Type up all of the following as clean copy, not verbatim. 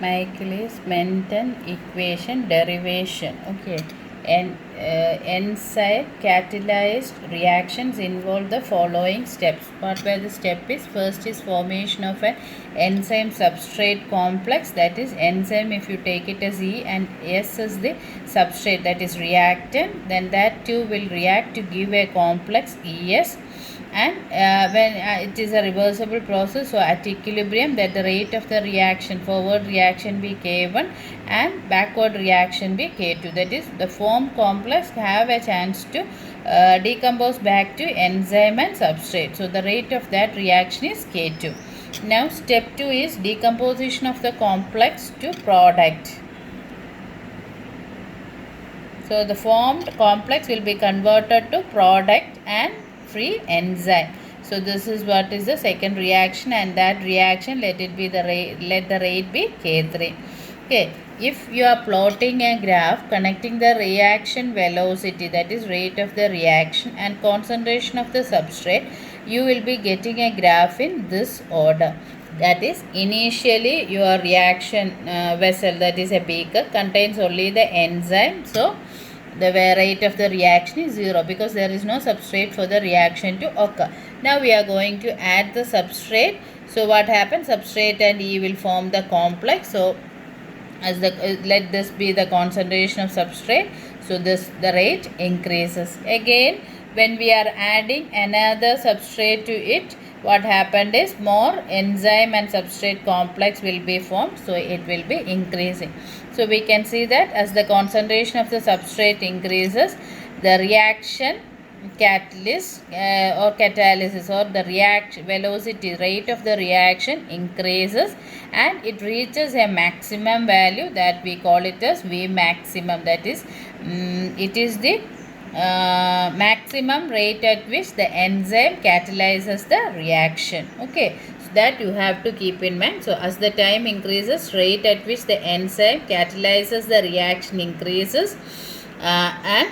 Michaelis Menten equation derivation. Okay, and enzyme catalyzed reactions involve the following steps. What were the step is? First is formation of an enzyme substrate complex, that is enzyme if you take it as E and S is the substrate, that is reactant, then that too will react to give a complex ES. And when it is a reversible process, so at equilibrium that the rate of the reaction, forward reaction be K1 and backward reaction be K2, that is the formed complex have a chance to decompose back to enzyme and substrate, so the rate of that reaction is K2. Now step 2 is decomposition of the complex to product. So the formed complex will be converted to product and free enzyme. So this is what is the second reaction, and that reaction let the rate be K3. Okay, if you are plotting a graph connecting the reaction velocity, that is rate of the reaction, and concentration of the substrate, you will be getting a graph in this order. That is, initially your reaction vessel, that is a beaker, contains only the enzyme. So the rate of the reaction is 0 because there is no substrate for the reaction to occur. Now we are going to add the substrate. So what happens? Substrate and E will form the complex. So as let this be the concentration of substrate. So the rate increases. Again, when we are adding another substrate to it, what happened is more enzyme and substrate complex will be formed, so it will be increasing. So we can see that as the concentration of the substrate increases, the reaction catalyst or catalysis or the reaction velocity, rate of the reaction increases, and it reaches a maximum value that we call it as V maximum. That is, it is the maximum rate at which the enzyme catalyzes the reaction. Okay, so that you have to keep in mind. So as the time increases, rate at which the enzyme catalyzes the reaction increases, and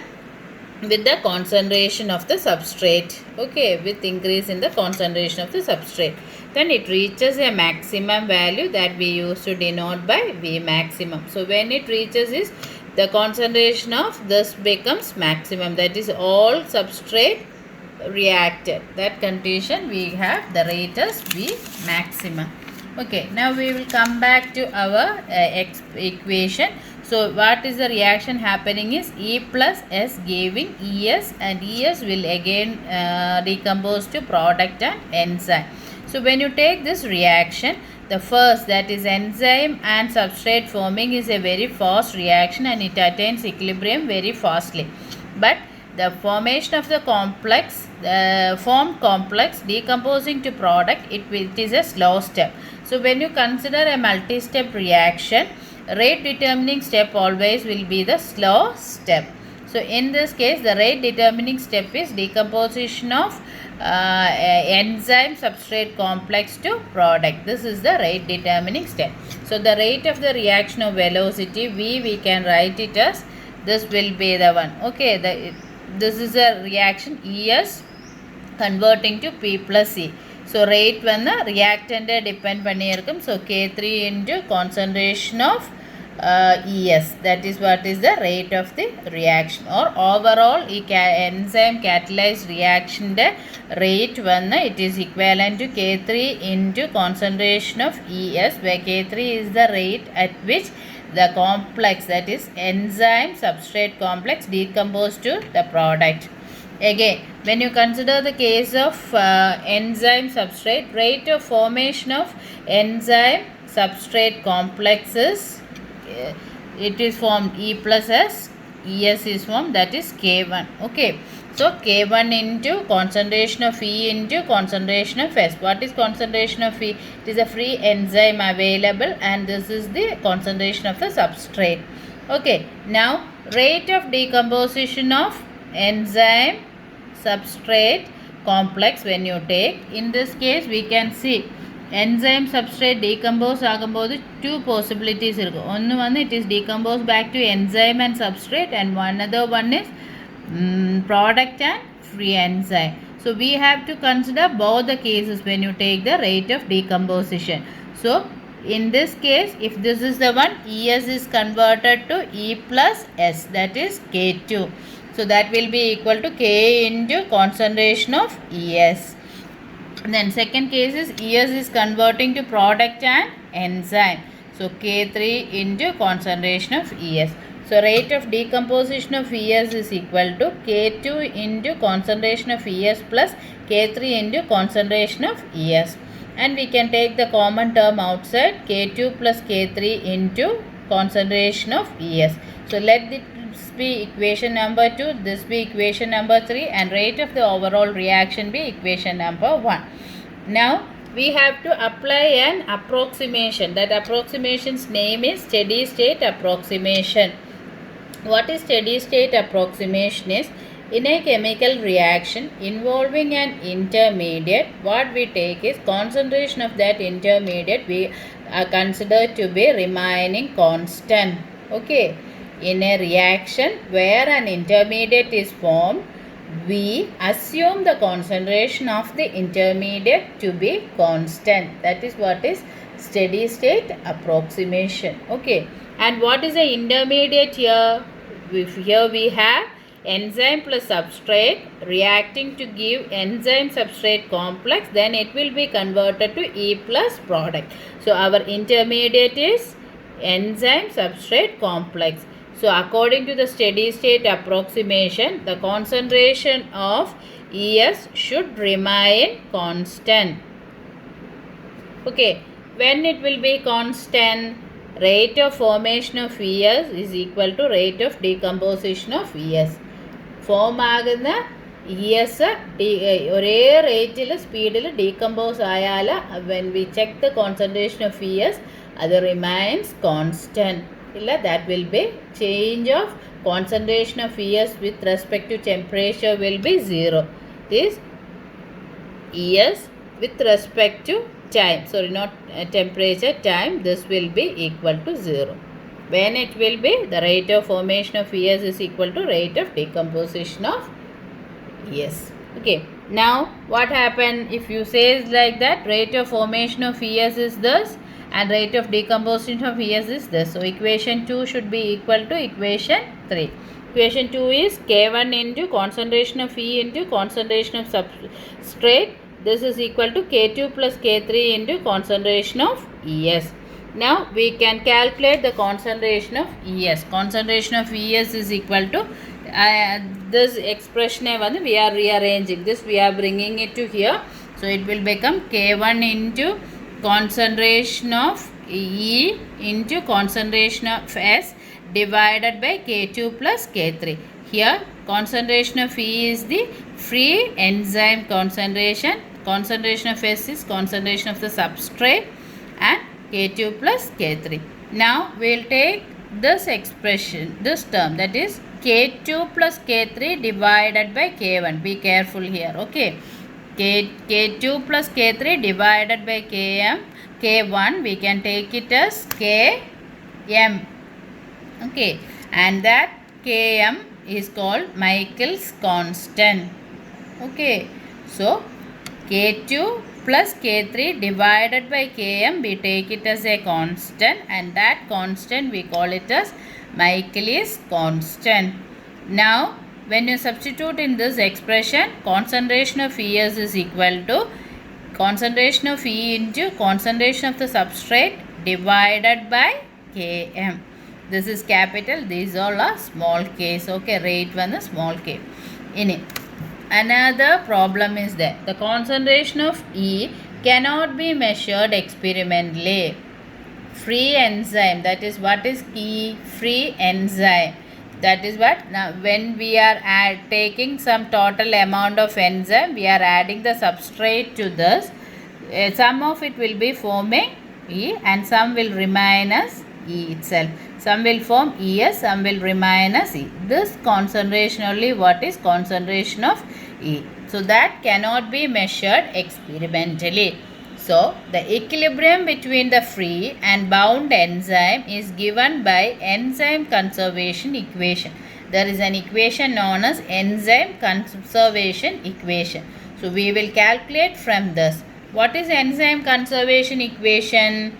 with the concentration of the substrate. Okay, with increase in the concentration of the substrate, then it reaches a maximum value that we used to denote by V maximum. So when it reaches is, the concentration of this becomes maximum, that is all substrate reacted. That condition we have the rate as V maximum. Okay, now we will come back to our equation. So what is the reaction happening is E plus S giving ES, and ES will again decompose to product and enzyme. So when you take this reaction, the first, that is enzyme and substrate forming, is a very fast reaction and it attains equilibrium very fastly. But the formation of the complex, the formed complex decomposing to product, it is a slow step. So when you consider a multi-step reaction, rate determining step always will be the slow step. So in this case, the rate determining step is decomposition of enzyme substrate complex to product. This is the rate determining step. So the rate of the reaction of velocity V, we can write it as, this will be the one. Okay, this is a reaction ES converting to P plus E. So rate when the reactant depend pannirkum. So K3 into concentration of ES, that is what is the rate of the reaction, or overall enzyme catalyzed reaction rate when it is equivalent to K3 into concentration of ES, where K3 is the rate at which the complex, that is enzyme substrate complex, decompose to the product. Again, when you consider the case of enzyme substrate, rate of formation of enzyme substrate complexes, it is formed E plus S, ES is formed, that is K1. Okay, so K1 into concentration of E into concentration of S. What is concentration of E? It is a free enzyme available, and this is the concentration of the substrate. Okay, now rate of decomposition of enzyme substrate complex when you take, in this case we can see enzyme substrate decompose ஆகும்போது two possibilities இருக்கு. ஒன்று வந்து it is decomposed back to enzyme and substrate, and another one is product and free enzyme. So we have to consider both the cases when you take the rate of decomposition. So In this case, if this is the one, ES is converted to E plus S, that is K2. So that will be equal to K into concentration of ES. And then second case is ES is converting to product and enzyme. So K3 into concentration of ES. So rate of decomposition of ES is equal to K2 into concentration of ES plus K3 into concentration of ES. And we can take the common term outside, K2 plus K3 into concentration of ES. So let this be equation number 2, this be equation number 3, and rate of the overall reaction be equation number 1. Now we have to apply an approximation. That approximation's name is steady state approximation. What is steady state approximation is, in a chemical reaction involving an intermediate, what we take is concentration of that intermediate we are considered to be remaining constant. Okay. In a reaction where an intermediate is formed, we assume the concentration of the intermediate to be constant. That is what is steady state approximation. Okay. And what is the intermediate here? Here we have enzyme plus substrate reacting to give enzyme substrate complex, then it will be converted to E plus product. So our intermediate is enzyme substrate complex. So according to the steady state approximation, the concentration of ES should remain constant. Okay, when it will be constant, rate of formation of ES is equal to rate of decomposition of ES. Form ആകുന്ന ES ഒരേ റേറ്റിൽ സ്പീഡിൽ decompose ആയാൽ when we check the concentration of ES അത് remains constant. That will be change of concentration of ES with respect to temperature will be 0. This ES with respect to time, sorry, not temperature, time, this will be equal to 0. When it will be, the rate of formation of ES is equal to rate of decomposition of ES. Okay, now what happen if you say like that, rate of formation of ES is this and rate of decomposition of ES is this. So equation 2 should be equal to equation 3. Equation 2 is K1 into concentration of E into concentration of substrate. This is equal to K2 plus K3 into concentration of ES. Now we can calculate the concentration of ES. Concentration of ES is equal to this expression we are rearranging this, we are bringing it to here. So it will become K1 into concentration of E into concentration of S divided by K2 plus K3. Here concentration of E is the free enzyme concentration, concentration of S is concentration of the substrate, and K2 plus K3. Now we will take this expression, this term, that is K2 plus K3 divided by K1. Be careful here. Okay. K2 plus K3 divided by K1, we can take it as Km. Okay. And that Km is called Michel's constant. Okay. So K2 plus K3 divided by Km, we take it as a constant, and that constant we call it as Michel's constant. Now when you substitute in this expression, concentration of ES is equal to concentration of E into concentration of the substrate divided by Km. This is capital, these all are small case. Okay, rate one is small k. Another problem is that the concentration of E cannot be measured experimentally. Free enzyme, that is what is E? Free enzyme. That is what, now when we are taking some total amount of enzyme, we are adding the substrate to this. Some of it will be forming E and some will remain as E itself. Some will form ES, some will remain as E. This concentration only what is concentration of E. So that cannot be measured experimentally. So the equilibrium between the free and bound enzyme is given by enzyme conservation equation. There is an equation known as enzyme conservation equation. So we will calculate from this. What is enzyme conservation equation?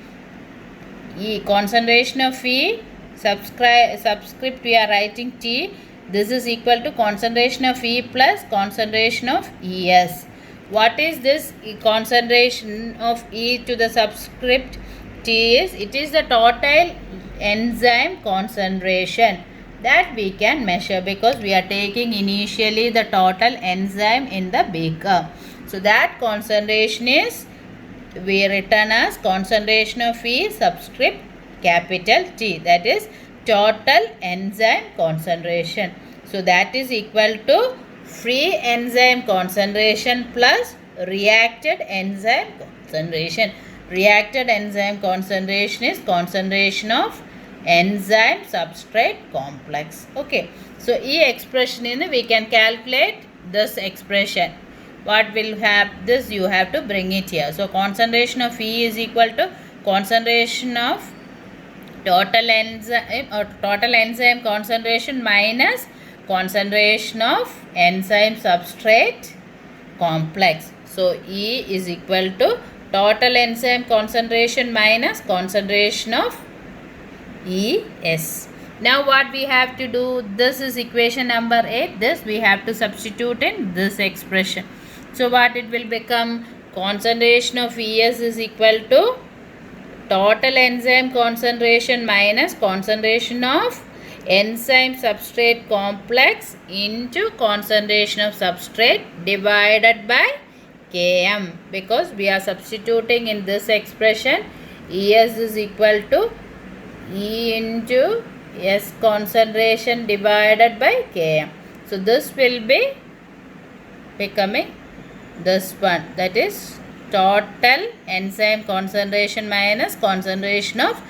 E, concentration of E, subscript we are writing T. This is equal to concentration of E plus concentration of ES. What is this concentration of E to the subscript T is? It is the total enzyme concentration that we can measure, because we are taking initially the total enzyme in the beaker. So that concentration is, we written as concentration of E subscript capital T, that is total enzyme concentration. So that is equal to free enzyme concentration plus reacted enzyme concentration. Reacted enzyme concentration is concentration of enzyme substrate complex. Okay, so E expression in, we can calculate this expression. What will have this, you have to bring it here. So concentration of E is equal to concentration of total enzyme concentration minus concentration of enzyme substrate complex. So E is equal to total enzyme concentration minus concentration of ES. Now what we have to do, this is equation number 8. This we have to substitute in this expression. So what it will become, concentration of ES is equal to total enzyme concentration minus concentration of enzyme substrate complex into concentration of substrate divided by Km, because we are substituting in this expression ES is equal to E into S concentration divided by Km. So this will be becoming this one, that is total enzyme concentration minus concentration of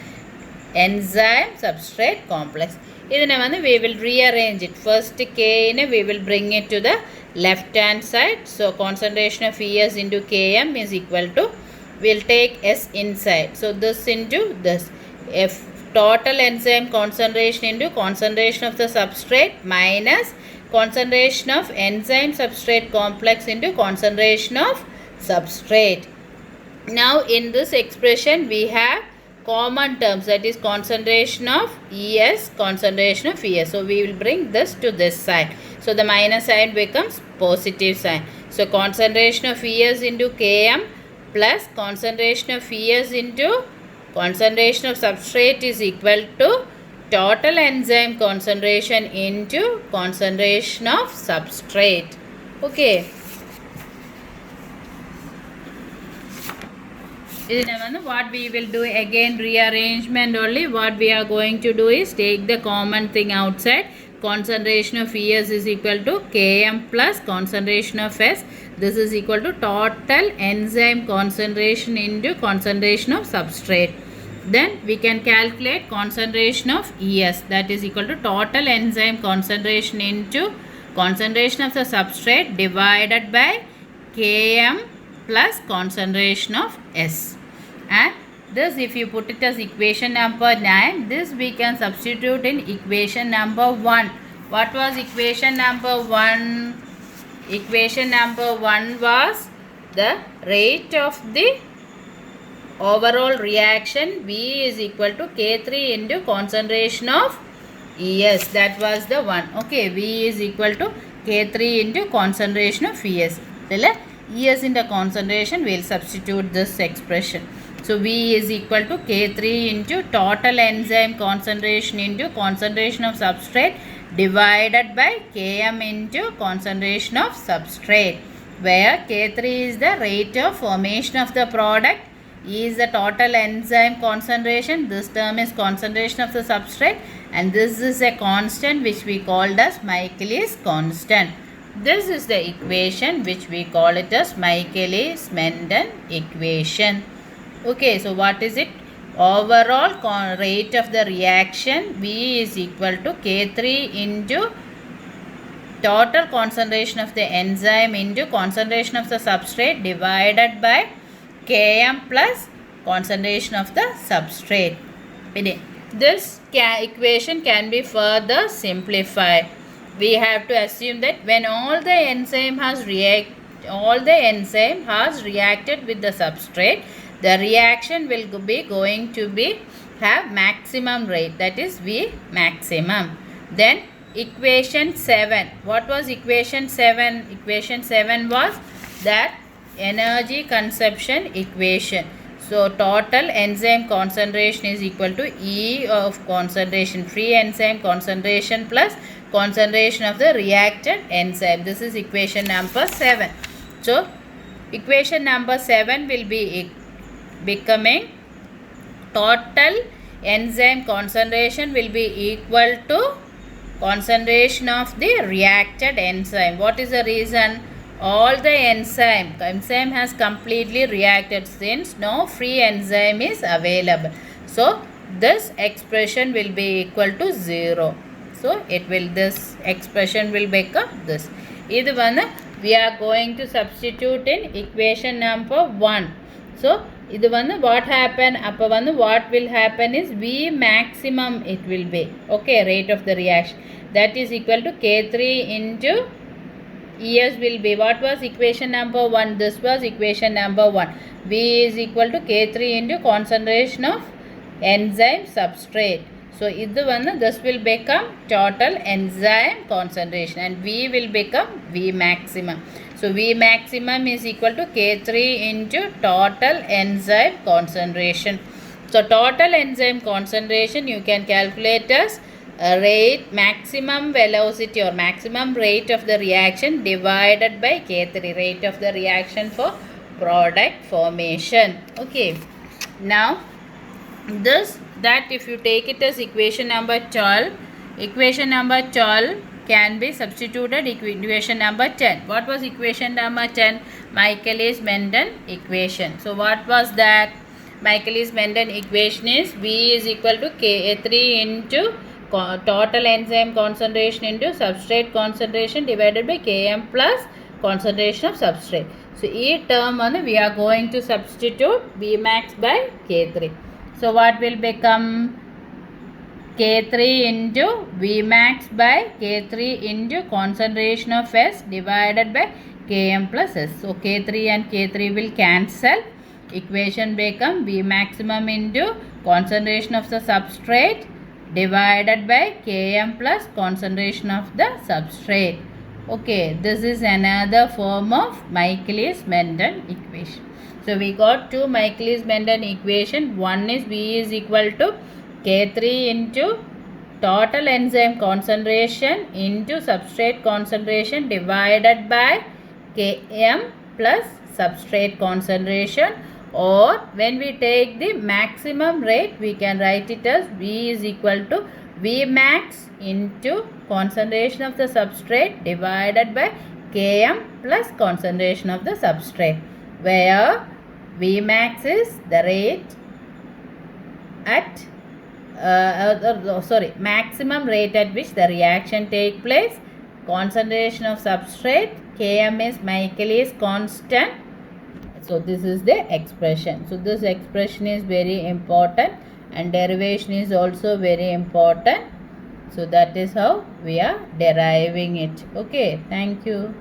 enzyme substrate complex. We will rearrange it. First K we will bring it to the left hand side. So concentration of ES into Km is equal to, we will take S inside. So this into this. If total enzyme concentration into concentration of the substrate minus concentration of enzyme substrate complex into concentration of substrate. Now in this expression we have common terms, that is concentration of ES, concentration of ES. So we will bring this to this side. So the minus sign becomes positive sign. So concentration of ES into Km plus concentration of ES into concentration of substrate is equal to total enzyme concentration into concentration of substrate. Okay. What we will do, again rearrangement only. What we are going to do is take the common thing outside. Concentration of ES is equal to Km plus concentration of S. This is equal to total enzyme concentration into concentration of substrate. Then we can calculate concentration of ES, that is equal to total enzyme concentration into concentration of the substrate divided by Km plus concentration of S. And this, if you put it as equation number 9, this we can substitute in equation number 1. What was equation number 1? Equation number 1 was the rate of the overall reaction V is equal to K3 into concentration of ES. That was the one. Okay, V is equal to K3 into concentration of ES. ES in the concentration, we will substitute this expression. So V is equal to K3 into total enzyme concentration into concentration of substrate divided by Km into concentration of substrate, where K3 is the rate of formation of the product, E is the total enzyme concentration, this term is concentration of the substrate, and this is a constant which we called as Michaelis constant. This is the equation which we call it as Michaelis-Menten equation. Okay, so what is it? Overall rate of the reaction V is equal to K3 into total concentration of the enzyme into concentration of the substrate divided by Km plus concentration of the substrate. This equation can be further simplified. We have to assume that when all the enzyme has reacted with the substrate, the reaction will be going to be have maximum rate, that is V maximum. Then equation 7. What was equation 7? Equation 7 was that energy consumption equation. So total enzyme concentration is equal to E of concentration, free enzyme concentration plus concentration of the reactant enzyme. This is equation number 7. So equation number 7 will be becoming total enzyme concentration will be equal to concentration of the reacted enzyme. What is the reason? All the enzyme has completely reacted since no free enzyme is available. So this expression will be equal to 0. So this expression will become this. This one we are going to substitute in equation number 1. So this one what happen? What will happen is V maximum it will be. Okay, rate of the reaction. That is equal to K3 into ES will be, what was equation number 1? This was equation number 1. V is equal to K3 into concentration of enzyme substrate. So this will become total enzyme concentration and V will become V maximum. So V maximum is equal to K3 into total enzyme concentration. So total enzyme concentration you can calculate as rate, maximum velocity or maximum rate of the reaction divided by K3, rate of the reaction for product formation. Okay, now that if you take it as equation number 12, equation number 12 can be substituted equation number 10. What was equation number 10? Michaelis-Menten equation. So what was that? Michaelis-Menten equation is V is equal to K3 into total enzyme concentration into substrate concentration divided by Km plus concentration of substrate. So each term we are going to substitute V max by K3. So what will become? K3 into V max by K3 into concentration of S divided by Km plus S. So K3 and K3 will cancel. Equation become V maximum into concentration of the substrate divided by Km plus concentration of the substrate. Okay, this is another form of Michaelis-Menten equation. So we got two Michaelis-Menten equation. One is V is equal to K3 into total enzyme concentration into substrate concentration divided by Km plus substrate concentration, or when we take the maximum rate we can write it as V is equal to V max into concentration of the substrate divided by Km plus concentration of the substrate, where V max is the rate at maximum rate at which the reaction take place, concentration of substrate, Km is Michaelis constant. So this is the expression. So this expression is very important and derivation is also very important. So that is how we are deriving it. Okay, thank you.